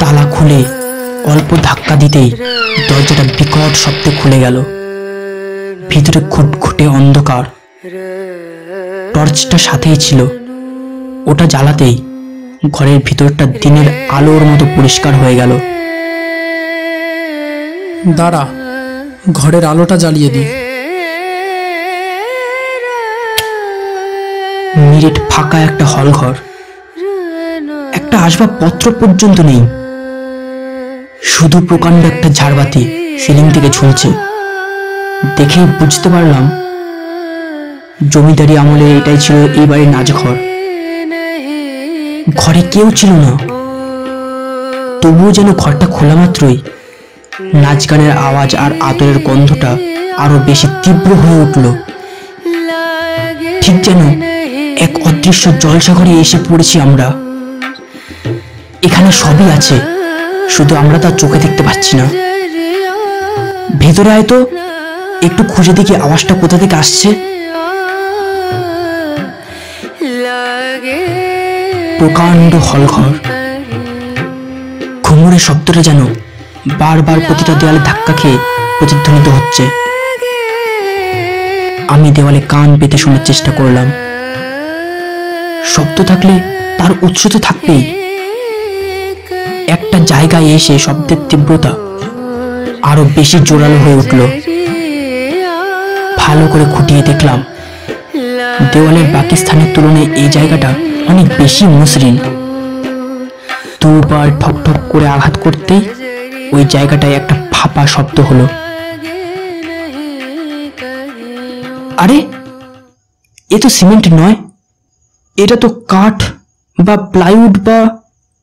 তালা খুলে অল্প ধাক্কা দিতেই দরজাটা বিকট শব্দে খুলে গেল। ভিতরে ঘুটঘুটে অন্ধকার। টর্চটা সাথেই ছিল, ওটা জ্বালাতেই ঘরের ভিতরটা দিনের আলোর মতো পরিষ্কার হয়ে গেল। দাঁড়া, ঘরের আলোটা জ্বালিয়ে দিই। নিরেট ফাঁকা একটা হল ঘর, একটা আসবাবপত্র পর্যন্ত নেই, শুধু প্রকাণ্ড একটা ঝাড়বাতি সিলিং থেকে ঝুলছে। দেখেই বুঝতে পারলাম জমিদারি আমলে এটাই ছিল এই বাড়ির নাচঘর। ঘরে কেউ ছিল না, তবুও যেন ঘরটা খোলা মাত্রই নাচ গানের আওয়াজ আর আতরের গন্ধটা আরো বেশি তীব্র হয়ে উঠল। ঠিক যেন এক অদৃশ্য জলসাঘরে এসে পড়েছি আমরা। এখানে সবই আছে, শুধু আমরা তা চোখে দেখতে পাচ্ছি না। ভেতরে আয় তো, একটু খুঁজে দেখি আওয়াজটা কোথা থেকে আসছে। প্রকাণ্ড হলঘর, ঘুঙুরের শব্দটা যেন বারবার প্রতিটা দেওয়ালে ধাক্কা খেয়ে প্রতিধ্বনিত হচ্ছে। আমি দেওয়ালে কান পেতে শোনার চেষ্টা করলাম। শব্দ থাকলে তার উৎস তো থাকবেই। একটা জায়গায় এসে শব্দের তীব্রতা আরো বেশি জোরালো হয়ে উঠল। ভালো করে খুঁটিয়ে দেখলাম দেওয়ালের বাকি স্থানের তুলনায় এই জায়গাটা অনেক বেশি মসৃণ। দুবার ঠক ঠক করে আঘাত করতেই ওই জায়গাটায় একটা ফাঁপা শব্দ হলো। আরে, এ তো সিমেন্ট নয়, এটা তো কাঠ বা প্লাইউড বা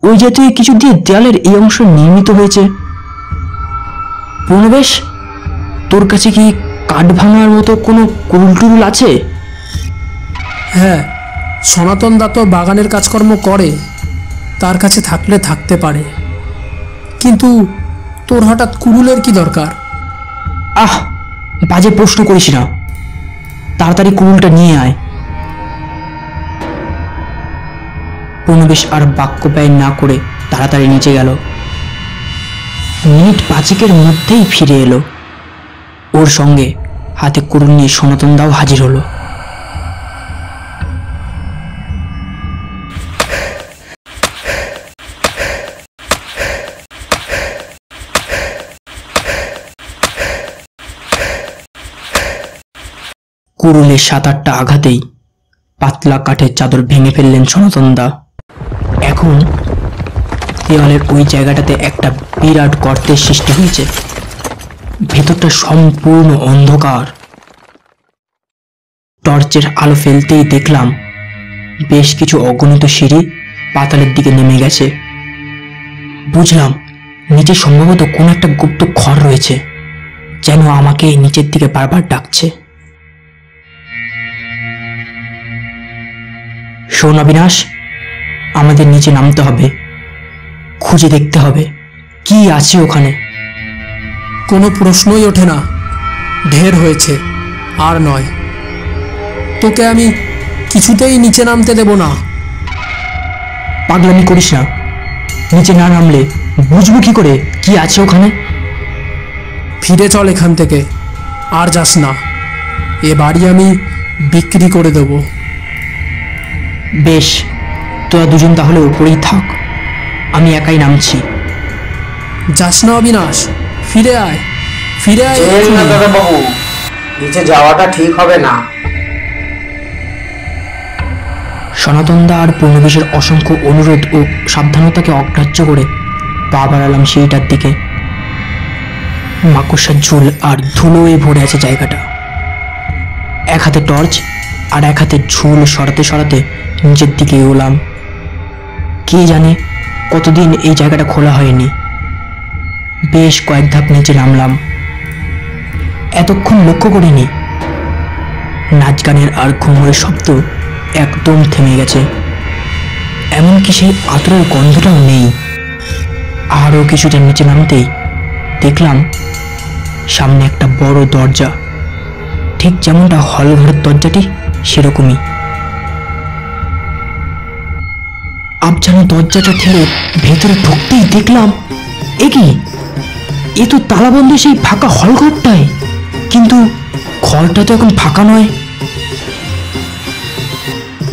ওই জাতীয় কিছু দিয়ে দেয়ালের এই অংশ নির্মিত হয়েছে। প্রণবেশ, তোর কাছে কি কাঠ ভাঙার মতো কোনো কুরুল টুরুল আছে? হ্যাঁ, সনাতন দা তো বাগানের কাজকর্ম করে, তার কাছে থাকলে থাকতে পারে। কিন্তু তোর হঠাৎ কুরুলের কি দরকার? আহ, বাজে প্রশ্ন করিস না, তাড়াতাড়ি কুরুলটা নিয়ে আয়। প্রণবেশ আর বাক্য ব্যয় না করে তাড়াতাড়ি নিচে গেল। মিনিট পাঁচেকের মধ্যেই ফিরে এলো। ওর সঙ্গে হাতে কুরুল নিয়ে সনাতন দাও হাজির হলো। কুরুলের 7-8টা আঘাতেই পাতলা কাঠের চাদর ভেঙে ফেললেন সনাতন দা। এখন দেওয়ালের ওই জায়গাটাতে একটা বিরাট গর্তের সৃষ্টি হয়েছে। ভেতরটা সম্পূর্ণ অন্ধকার। টর্চের আলো ফেলতেই দেখলাম বেশ কিছু অগণিত সিঁড়ি পাতালের দিকে নেমে গেছে। বুঝলাম নিচে সম্ভবত কোন একটা গুপ্ত ঘর রয়েছে, যেন আমাকে নিচের দিকে বারবার ডাকছে। শোন অবিনাশ, আমাদের নিচে নামতে হবে, খুঁজে দেখতে হবে কি আছে ওখানে। কোনো প্রশ্নই ওঠে না, ঢের হয়েছে, আর নয়। তোকে আমি কিছুতেই নিচে নামতে দেব না। পাগলামি করিস না, নিচে না নামলে বুঝবো কি করে কি আছে ওখানে। ফিরে চল এখান থেকে, আর যাস না। এ বাড়ি আমি বিক্রি করে দেব। বেশ, তোরা দুজন তাহলে উপরেই থাক, আমি একাই নামছি। যাস না অবিনাশ, ফিরে আয়, ফিরে আয়। বাবু, নিচে যাওয়াটা ঠিক হবে না। সনাতন দা আর পূর্ণবেশের অসংখ্য অনুরোধ ও সাবধানতাকে অগ্রাহ্য করে পা বাড়ালাম সেইটার দিকে। মাকড়সার ঝুল আর ধুলোয় ভরে আছে জায়গাটা। এক হাতে টর্চ আর এক হাতে ঝুল সরাতে সরাতে নিচের দিকে এগোলাম। কে জানে কতদিন এই জায়গাটা খোলা হয়নি। বেশ কয়েক ধাপ নিচে নামলাম। এতক্ষণ লক্ষ্য করিনি নাচ গানের আর ঘুমোরের শব্দ একদম থেমে গেছে। এমনকি সেই আতরের গন্ধটাও নেই। আরও কিছুটা নিচে নামতেই দেখলাম সামনে একটা বড় দরজা, ঠিক যেমনটা হল ঘরের দরজাটি সেরকমই। আবছানো দরজাটা ঠেলে ভেতরে ঢুকতেই দেখলাম, এ কি, এ তো তালাবন্ধ সেই ফাঁকা হলঘরটায়। কিন্তু ঘরটা তো এখন ফাঁকা নয়।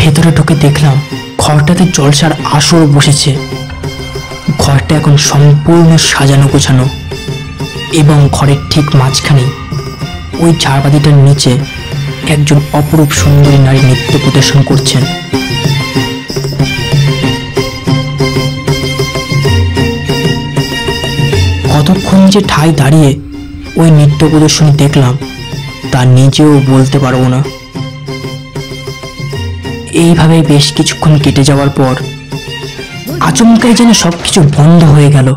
ভেতরে ঢুকে দেখলাম ঘরটাতে জলসার আসর বসেছে। ঘরটা এখন সম্পূর্ণ সাজানো গোছানো, এবং ঘরের ঠিক মাঝখানে ওই ঝাড়বাতিটার নিচে একজন অপরূপ সুন্দরী নারী নৃত্য প্রদর্শন করছেন। কতক্ষণ যে ঠায় দাঁড়িয়ে ওই নৃত্য প্রদর্শনী দেখলাম তা নিজেও বলতে পারবো না। এইভাবে বেশ কিছুক্ষণ কেটে যাওয়ার পর আচমকাই যেন সবকিছু বন্ধ হয়ে গেল।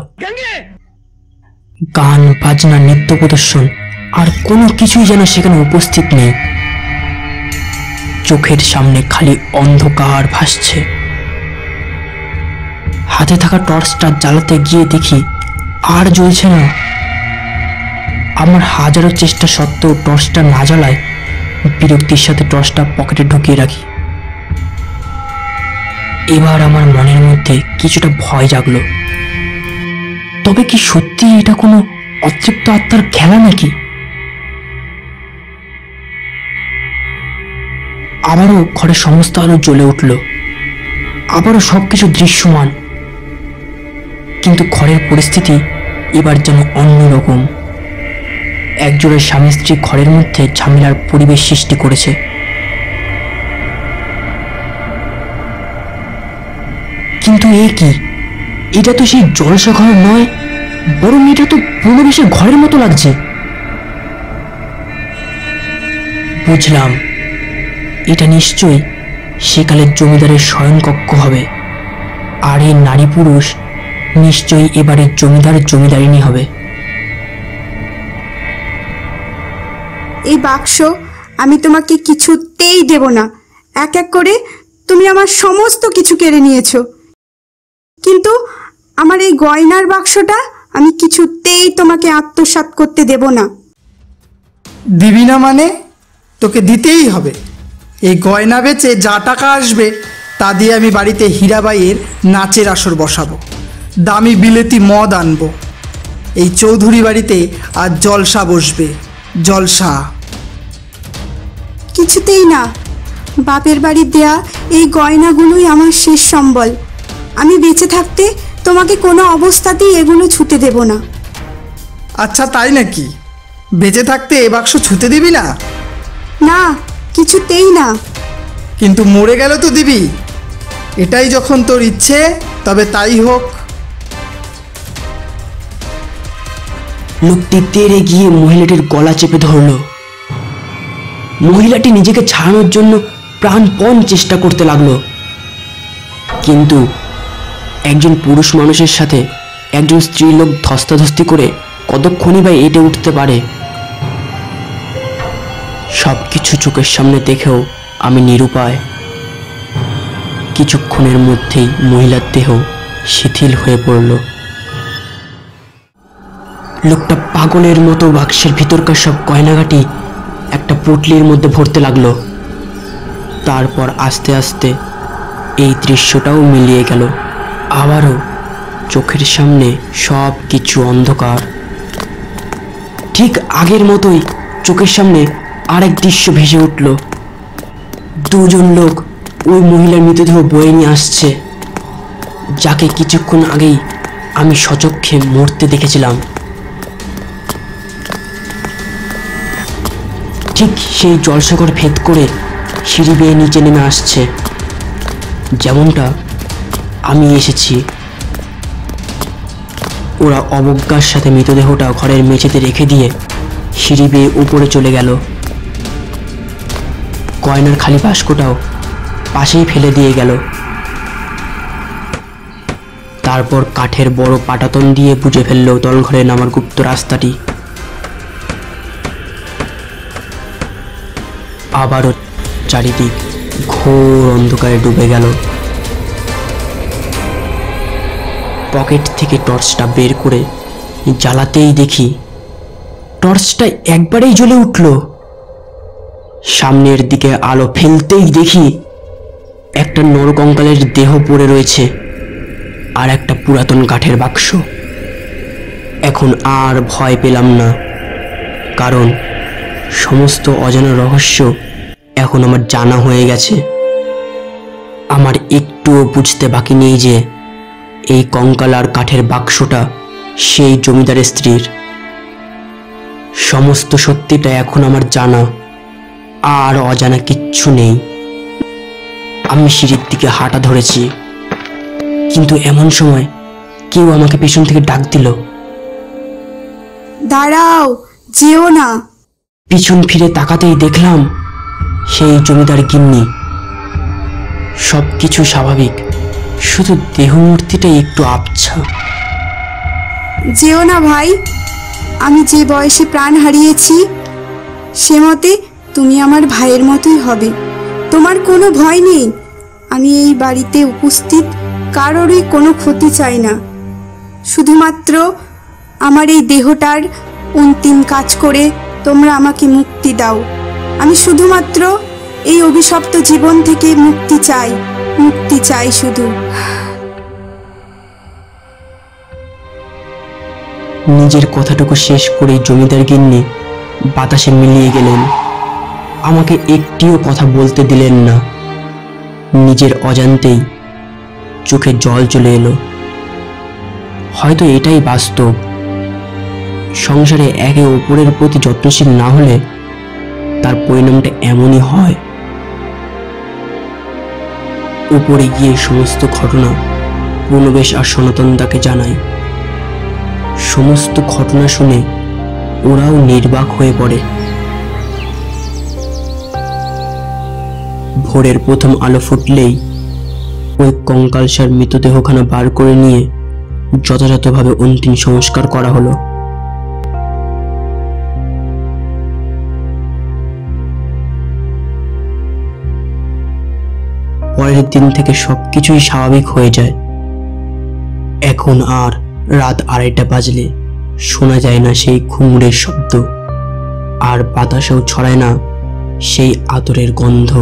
গান বাজনা নৃত্য প্রদর্শন আর কোনো কিছুই যেন সেখানে উপস্থিত নেই। চোখের সামনে খালি অন্ধকার ভাসছে। হাতে থাকা টর্চটা জ্বালাতে গিয়ে দেখি আর জ্বলছে না। আমার হাজারো চেষ্টা সত্ত্বেও টর্চটা না জ্বালায় বিরক্তির সাথে টর্চটা পকেটে ঢুকিয়ে রাখি। এবার আমার মনের মধ্যে কিছুটা ভয় জাগলো। তবে কি সত্যি এটা কোনো অতৃপ্ত আত্মার খেলা নাকি? আবারও ঘরের সমস্ত আলো জ্বলে উঠল, আবারও সবকিছু দৃশ্যমান। কিন্তু ঘরের পরিস্থিতি এবার যেন অন্যরকম। একজোড়া স্বামী স্ত্রী ঘরের মধ্যে ঝামেলার পরিবেশ সৃষ্টি করেছে। কিন্তু এ কি, এটা তো সেই জলসা ঘর নয়, বরং এটা তো পুনবেশের ঘরের মতো লাগছে। বুঝলাম এটা নিশ্চয়ই সেকালের জমিদারের শয়নকক্ষ হবে, আর এই নারী পুরুষ নিশ্চয়ই এবারের জমিদার জমিদারিনী হবে। এই বাক্স আমি তোমাকে কিছুতেই দেব না। এক এক করে তুমি আমার সমস্ত কিছু কেড়ে নিয়েছো, কিন্তু আমার এই গয়নার বাক্সটা আমি কিছুতেই তোমাকে আত্মসাৎ করতে দেব না। দিবি না মানে? তোকে দিতেই হবে। এই গয়না বেচে যা টাকা আসবে তা দিয়ে আমি বাড়িতে হীরাবাইয়ের নাচের আসর বসাবো, দামি বিলেতি মদ আনবো। এই চৌধুরী বাড়িতে আজ জলসা বসবে, জলসা। কিছুতেই না। বাপের বাড়ির দেয়া এই গয়নাগুলোই আমার শেষ সম্বল। আমি বেঁচে থাকতে তোমাকে কোনো অবস্থাতেই এগুলো ছুতে দেব না। আচ্ছা তাই নাকি? বেঁচে থাকতে এ বাক্স ছুতে দিবি না? না, কিছুতেই না। কিন্তু মরে গেল তো দিবি। এটাই যখন তোর ইচ্ছে তবে তাই হোক। লোকটি তেড়ে গিয়ে মহিলাটির গলা চেপে ধরল। মহিলাটি নিজেকে ছাড়ানোর জন্য প্রাণপণ চেষ্টা করতে লাগলো, কিন্তু একজন পুরুষ মানুষের সাথে একজন স্ত্রী লোক ধস্তাধস্তি করে কতক্ষণই বা এঁটে উঠতে পারে। সবকিছু চোখের সামনে দেখেও আমি নিরুপায়। কিছুক্ষণের মধ্যেই মহিলার দেহ শিথিল হয়ে পড়ল। লোকটা পাগলের মতো বাক্সের ভিতরকার সব গয়নাগাটি একটা পুটলির মধ্যে ভরতে লাগলো। তারপর আস্তে আস্তে এই দৃশ্যটাও মিলিয়ে গেল। আবারও চোখের সামনে সব কিছু অন্ধকার। ঠিক আগের মতোই চোখের সামনে আরেক দৃশ্য ভেসে উঠল। দুজন লোক ওই মহিলার মৃতদেহ বয়ে নিয়ে আসছে, যাকে কিছুক্ষণ আগেই আমি সচক্ষে মরতে দেখেছিলাম। ঠিক সেই জলসাগর ভেদ করে সিঁড়ি বেয়ে নিচে নেমে আসছে, যেমনটা আমি এসেছি। ওরা অবজ্ঞার সাথে মৃতদেহটা ঘরের মেঝেতে রেখে দিয়ে সিঁড়ি বেয়ে উপরে চলে গেল। গয়নার খালি বাস্কটাও পাশেই ফেলে দিয়ে গেল। তারপর কাঠের বড় পাটাতন দিয়ে বুঝে ফেলল দলঘরে নামার গুপ্ত রাস্তাটি। আবারও চারিদিক ঘোর অন্ধকারে ডুবে গেল। পকেট থেকে টর্চটা বের করে জ্বালাতেই দেখি টর্চটা একবারেই জ্বলে উঠল। সামনের দিকে আলো ফেলতেই দেখি একটা নরকঙ্কালের দেহ পড়ে রয়েছে আর একটা পুরাতন কাঠের বাক্স। এখন আর ভয় পেলাম না, কারণ সমস্ত অজানা রহস্য এখন আমার জানা হয়ে গেছে। আমার একটুও বুঝতে বাকি নেই যে এই কঙ্কাল আর কাঠের বাক্সটা সেই জমিদারের স্ত্রীর। সমস্ত সত্যিটা এখন আমার জানা, আর অজানা কিচ্ছু নেই। আমি সিঁড়ির দিকে হাঁটা ধরেছি, কিন্তু এমন সময় কেউ আমাকে পেছন থেকে ডাক দিল। দাঁড়াও, যেও না। পিছন ফিরে তাকাতেই দেখলাম সেই জমিদার গিন্নি। সবকিছু স্বাভাবিক, শুধু দেহমূর্তিটা একটু আবছা। যেও না ভাই, আমি যে বয়সে প্রাণ হারিয়েছি সে মতে তুমি আমার ভাইয়ের মতোই হবে। তোমার কোনো ভয় নেই। আমি এই বাড়িতে উপস্থিত কারোরই কোনো ক্ষতি চাই না। শুধুমাত্র আমার এই দেহটার অন্তিম কাজ করে তোমরা আমাকে মুক্তি দাও। আমি শুধুমাত্র এই অভিশপ্ত জীবন থেকে মুক্তি চাই, মুক্তি চাই শুধু। নিজের কথাটুকু শেষ করে জমিদার গিন্নি বাতাসে মিলিয়ে গেলেন। আমাকে একটিও কথা বলতে দিলেন না। নিজের অজান্তেই চোখে জল চলে এলো। হয়তো এটাই বাস্তব। সংসারে একে অপরের প্রতি যত্নশীল না হলে তার পরিণামটা এমনই হয়। উপরে গিয়ে সমস্ত ঘটনা পূর্ণবেশ আর সনাতনদাকে জানাই। সমস্ত ঘটনা শুনে ওরাও নির্বাক হয়ে পড়ে। ভোরের প্রথম আলো ফুটলেই ওই কঙ্কালসার মৃতদেহখানা বার করে নিয়ে যথাযথভাবে অন্তিম সংস্কার করা হলো। পরের দিন থেকে সবকিছুই স্বাভাবিক হয়ে যায়। এখন আর রাত 2:30 বাজলে শোনা যায় না সেই ঘুঙুরের শব্দ, আর বাতাসেও ছড়ায় না সেই আতরের গন্ধ।